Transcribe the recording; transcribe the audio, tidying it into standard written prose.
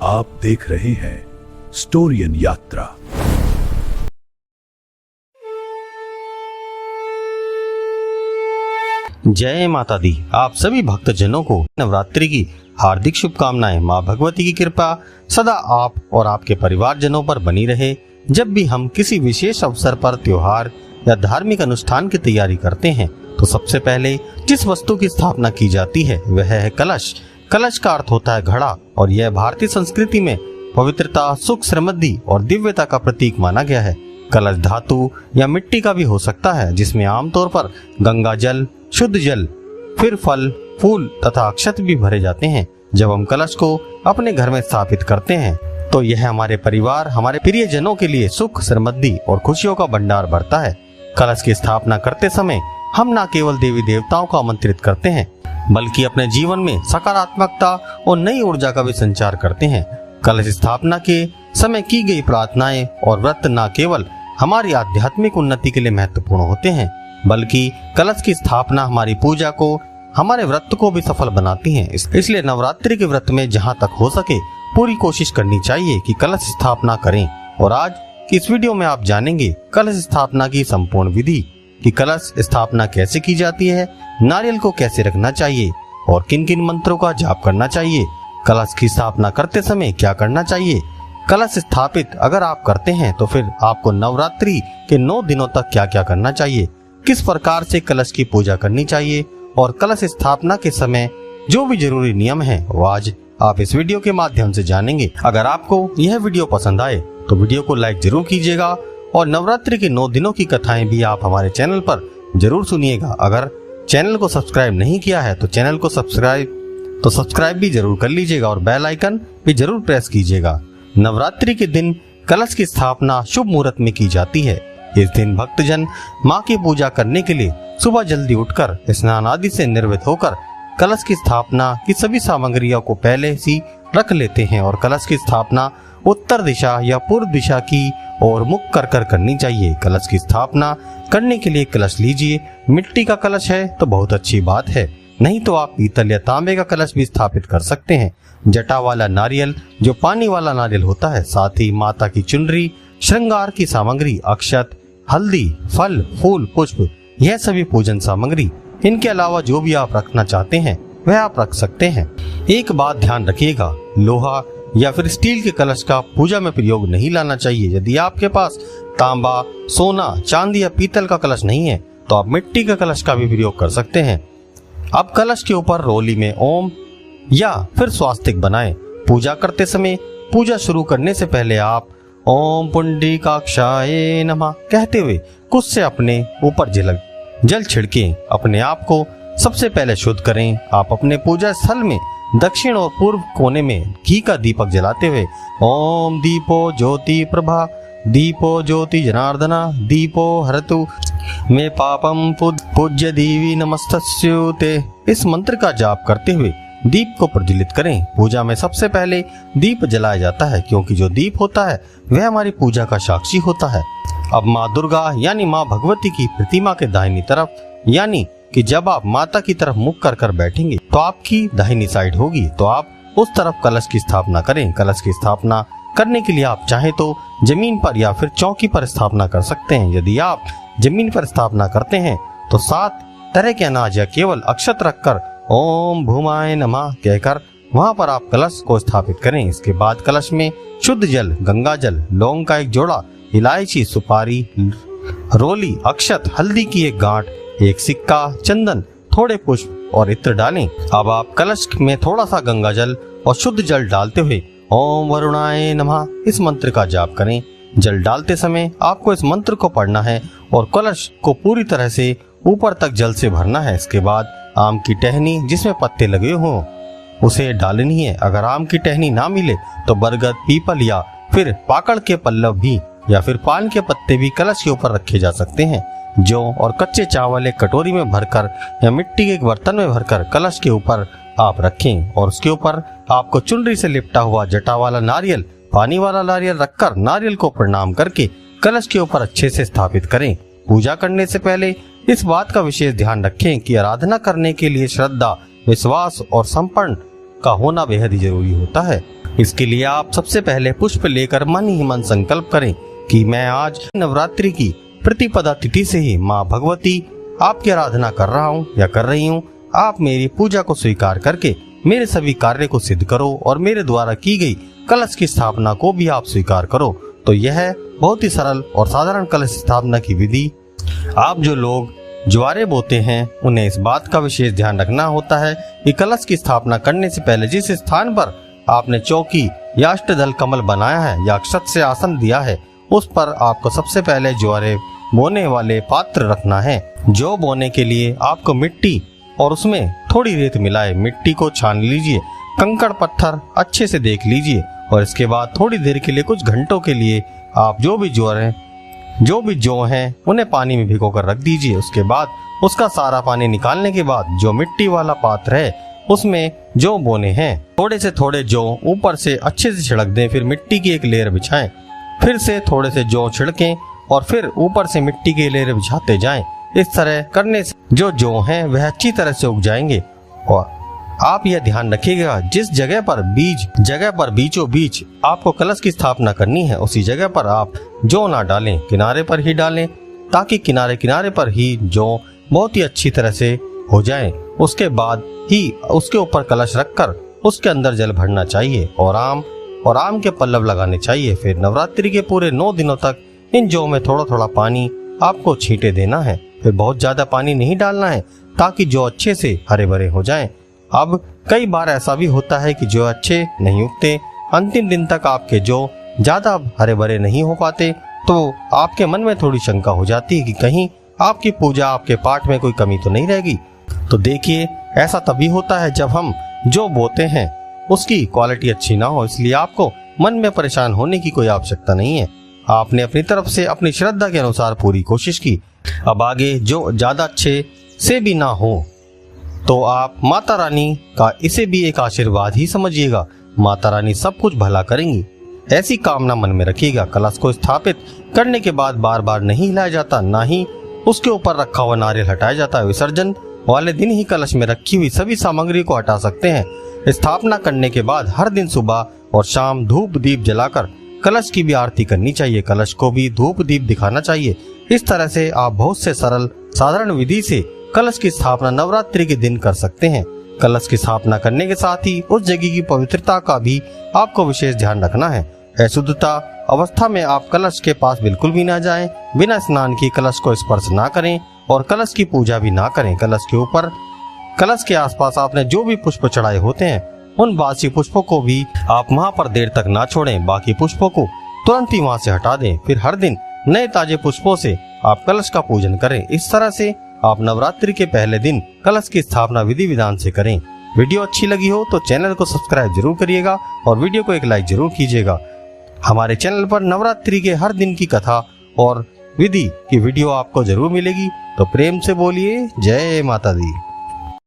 आप देख रहे हैं स्टोरियन यात्रा। जय माता दी। आप सभी भक्तजनों को नवरात्रि की हार्दिक शुभकामनाएं। माँ भगवती की कृपा सदा आप और आपके परिवारजनों पर बनी रहे। जब भी हम किसी विशेष अवसर पर त्योहार या धार्मिक अनुष्ठान की तैयारी करते हैं तो सबसे पहले जिस वस्तु की स्थापना की जाती है वह है कलश। कलश का अर्थ होता है घड़ा और यह भारतीय संस्कृति में पवित्रता, सुख, समृद्धि और दिव्यता का प्रतीक माना गया है। कलश धातु या मिट्टी का भी हो सकता है जिसमें आमतौर पर गंगा जल, शुद्ध जल, फिर फल, फूल तथा अक्षत भी भरे जाते हैं। जब हम कलश को अपने घर में स्थापित करते हैं तो यह हमारे परिवार, हमारे प्रियजनों के लिए सुख, समृद्धि और खुशियों का भंडार भरता है। कलश की स्थापना करते समय हम न केवल देवी देवताओं को आमंत्रित करते हैं बल्कि अपने जीवन में सकारात्मकता और नई ऊर्जा का भी संचार करते हैं। कलश स्थापना के समय की गई प्रार्थनाएं और व्रत न केवल हमारी आध्यात्मिक उन्नति के लिए महत्वपूर्ण होते हैं बल्कि कलश की स्थापना हमारी पूजा को, हमारे व्रत को भी सफल बनाती हैं। इसलिए नवरात्रि के व्रत में जहां तक हो सके पूरी कोशिश करनी चाहिए कि कलश स्थापना करें। और आज की इस वीडियो में आप जानेंगे कलश स्थापना की संपूर्ण विधि कि कलश स्थापना कैसे की जाती है, नारियल को कैसे रखना चाहिए और किन किन मंत्रों का जाप करना चाहिए, कलश की स्थापना करते समय क्या करना चाहिए, कलश स्थापित अगर आप करते हैं तो फिर आपको नवरात्रि के 9 दिनों तक क्या क्या करना चाहिए, किस प्रकार से कलश की पूजा करनी चाहिए और कलश स्थापना के समय जो भी जरूरी नियम है वो आज आप इस वीडियो के माध्यम से जानेंगे। अगर आपको यह वीडियो पसंद आए तो वीडियो को लाइक जरूर कीजिएगा और नवरात्रि के 9 दिनों की कथाएं भी आप हमारे चैनल पर जरूर सुनिएगा। अगर चैनल को सब्सक्राइब नहीं किया है तो चैनल को सब्सक्राइब भी जरूर कर लीजिएगा और बेल आइकन भी जरूर प्रेस कीजिएगा। नवरात्रि के दिन कलश की स्थापना शुभ मुहूर्त में की जाती है। इस दिन भक्तजन माँ की पूजा करने के लिए सुबह जल्दी उठकर स्नान आदि से निर्वृत्त होकर कलश की स्थापना की सभी सामग्रियों को पहले से रख लेते हैं और कलश की स्थापना उत्तर दिशा या पूर्व दिशा की ओर मुख कर करनी चाहिए। कलश की स्थापना करने के लिए कलश लीजिए। मिट्टी का कलश है तो बहुत अच्छी बात है, नहीं तो आप पीतल या तांबे का कलश भी स्थापित कर सकते हैं। जटा वाला नारियल जो पानी वाला नारियल होता है, साथ ही माता की चुनरी, श्रृंगार की सामग्री, अक्षत, हल्दी, फल, फूल, पुष्प, यह सभी पूजन सामग्री। इनके अलावा जो भी आप रखना चाहते हैं वह आप रख सकते हैं। एक बात ध्यान रखिएगा, लोहा या फिर स्टील के कलश का पूजा में प्रयोग नहीं लाना चाहिए। यदि आपके पास तांबा, सोना, चांदी या पीतल का कलश नहीं है तो आप मिट्टी के कलश का भी प्रयोग कर सकते हैं। अब कलश के ऊपर रोली में ओम या फिर स्वास्तिक बनाएं। पूजा करते समय पूजा शुरू करने से पहले आप ओम पुंडरीकाक्षाय नमः कहते हुए कुछ से अपने ऊपर जल छिड़कें। अपने आप को सबसे पहले शुद्ध करें। आप अपने पूजा स्थल में दक्षिण और पूर्व कोने में घी का दीपक जलाते हुए ओम दीपो ज्योति प्रभा, दीपो ज्योति जनार्दना, दीपो हरतु मे पापम पूज्य देवी नमस्तस्युते, इस मंत्र का जाप करते हुए दीप को प्रज्वलित करें। पूजा में सबसे पहले दीप जलाया जाता है क्योंकि जो दीप होता है वह हमारी पूजा का साक्षी होता है। अब माँ दुर्गा यानी माँ भगवती की प्रतिमा के दाहिनी तरफ यानी कि जब आप माता की तरफ मुख कर बैठेंगे तो आपकी दाहिनी साइड होगी, तो आप उस तरफ कलश की स्थापना करें। कलश की स्थापना करने के लिए आप चाहे तो जमीन पर या फिर चौकी पर स्थापना कर सकते हैं। यदि आप जमीन पर स्थापना करते हैं तो 7 तरह के अनाज या केवल अक्षत रखकर ओम भूमाय नमः कहकर वहां पर आप कलश को स्थापित करें। इसके बाद कलश में शुद्ध जल, गंगा जल, लौंग का एक जोड़ा, इलायची, सुपारी, रोली, अक्षत, हल्दी की एक गांठ, एक सिक्का, चंदन, थोड़े पुष्प और इत्र डालें। अब आप कलश में थोड़ा सा गंगा जल और शुद्ध जल डालते हुए ओम वरुणाय नमः इस मंत्र का जाप करें। जल डालते समय आपको इस मंत्र को पढ़ना है और कलश को पूरी तरह से ऊपर तक जल से भरना है। इसके बाद आम की टहनी जिसमें पत्ते लगे हों उसे डालनी है। अगर आम की टहनी ना मिले तो बरगद, पीपल या फिर पाकड़ के पल्लव भी या फिर पान के पत्ते भी कलश के ऊपर रखे जा सकते हैं। जौ और कच्चे चावल एक कटोरी में भरकर या मिट्टी के एक बर्तन में भरकर कलश के ऊपर आप रखें और उसके ऊपर आपको चुनरी से लिपटा हुआ जटा वाला नारियल, पानी वाला नारियल रखकर नारियल को प्रणाम करके कलश के ऊपर अच्छे से स्थापित करें। पूजा करने से पहले इस बात का विशेष ध्यान रखें कि आराधना करने के लिए श्रद्धा, विश्वास और समर्पण का होना बेहद ही जरूरी होता है। इसके लिए आप सबसे पहले पुष्प लेकर मन ही मन संकल्प करें कि मैं आज नवरात्रि की प्रतिपदा तिथि से ही माँ भगवती आपकी आराधना कर रहा हूँ या कर रही हूँ। आप मेरी पूजा को स्वीकार करके मेरे सभी कार्य को सिद्ध करो और मेरे द्वारा की गई कलश की स्थापना को भी आप स्वीकार करो। तो यह बहुत ही सरल और साधारण कलश स्थापना की विधि। आप जो लोग ज्वारे बोते हैं उन्हें इस बात का विशेष ध्यान रखना होता है कि कलश की स्थापना करने से पहले जिस स्थान पर आपने चौकी या अष्टदल कमल बनाया है या अक्षत से आसन दिया है उस पर आपको सबसे पहले ज्वारे बोने वाले पात्र रखना है। जौ बोने के लिए आपको मिट्टी और उसमें थोड़ी रेत मिलाए मिट्टी को छान लीजिए, कंकड़ पत्थर अच्छे से देख लीजिए और इसके बाद थोड़ी देर के लिए कुछ घंटों के लिए आप जो भी जौ हैं उन्हें पानी में भिगोकर रख दीजिए। उसके बाद उसका सारा पानी निकालने के बाद जो मिट्टी वाला पात्र है उसमें जौ बोने हैं थोड़े से थोड़े जौ ऊपर से अच्छे से छिड़क दें, फिर मिट्टी की एक लेयर बिछाएं, फिर से थोड़े से जौ छिड़कें और फिर ऊपर से मिट्टी की लेयर बिछाते जाएं। इस तरह करने से जो जौ हैं वह अच्छी तरह से उग जाएंगे। और आप यह ध्यान रखिएगा जिस जगह पर बीचों बीच आपको कलश की स्थापना करनी है उसी जगह पर आप जौ ना डालें, किनारे पर ही डालें ताकि किनारे पर ही जौ बहुत ही अच्छी तरह से हो जाए। उसके बाद ही उसके ऊपर कलश रखकर उसके अंदर जल भरना चाहिए और आम के पल्लव लगाने चाहिए। फिर नवरात्रि के पूरे 9 दिनों तक इन जौ में थोड़ा थोड़ा पानी आपको छींटे देना है। फिर बहुत ज्यादा पानी नहीं डालना है ताकि जौ अच्छे से हरे भरे हो जाएं। अब कई बार ऐसा भी होता है कि जौ अच्छे नहीं उगते, अंतिम दिन तक आपके जौ ज्यादा हरे भरे नहीं हो पाते, तो आपके मन में थोड़ी शंका हो जाती है कि कहीं आपकी पूजा आपके पाठ में कोई कमी तो नहीं रहेगी। तो देखिए ऐसा तभी होता है जब हम जो बोते हैं उसकी क्वालिटी अच्छी ना हो, इसलिए आपको मन में परेशान होने की कोई आवश्यकता नहीं है। आपने अपनी तरफ से अपनी श्रद्धा के अनुसार पूरी कोशिश की। अब आगे जो ज्यादा अच्छे से भी ना हो तो आप माता रानी का इसे भी एक आशीर्वाद ही समझिएगा। माता रानी सब कुछ भला करेंगी, ऐसी कामना मन में रखिएगा। कलश को स्थापित करने के बाद बार बार नहीं हिलाया जाता, ना ही उसके ऊपर रखा हुआ नारियल हटाया जाता है। विसर्जन वाले दिन ही कलश में रखी हुई सभी सामग्री को हटा सकते हैं। स्थापना करने के बाद हर दिन सुबह और शाम धूप दीप जलाकर कलश की भी आरती करनी चाहिए, कलश को भी धूप दीप दिखाना चाहिए। इस तरह से आप बहुत से सरल साधारण विधि से कलश की स्थापना नवरात्रि के दिन कर सकते हैं। कलश की स्थापना करने के साथ ही उस जगह की पवित्रता का भी आपको विशेष ध्यान रखना है। अशुद्धता अवस्था में आप कलश के पास बिल्कुल भी ना जाएं, बिना स्नान किए कलश को स्पर्श ना करें और कलश की पूजा भी ना करें। कलश के ऊपर कलश के आसपास आपने जो भी पुष्प चढ़ाए होते हैं उन बासी पुष्पों को भी आप वहाँ पर देर तक ना छोड़ें, बाकी पुष्पों को तुरंत ही वहाँ से हटा दें। फिर हर दिन नए ताजे पुष्पों से आप कलश का पूजन करें। इस तरह से आप नवरात्रि के पहले दिन कलश की स्थापना विधि विधान से करें। वीडियो अच्छी लगी हो तो चैनल को सब्सक्राइब जरूर करिएगा और वीडियो को एक लाइक जरूर कीजिएगा। हमारे चैनल पर नवरात्रि के हर दिन की कथा और विधि की वीडियो आपको जरूर मिलेगी। तो प्रेम से बोलिए जय माता दी।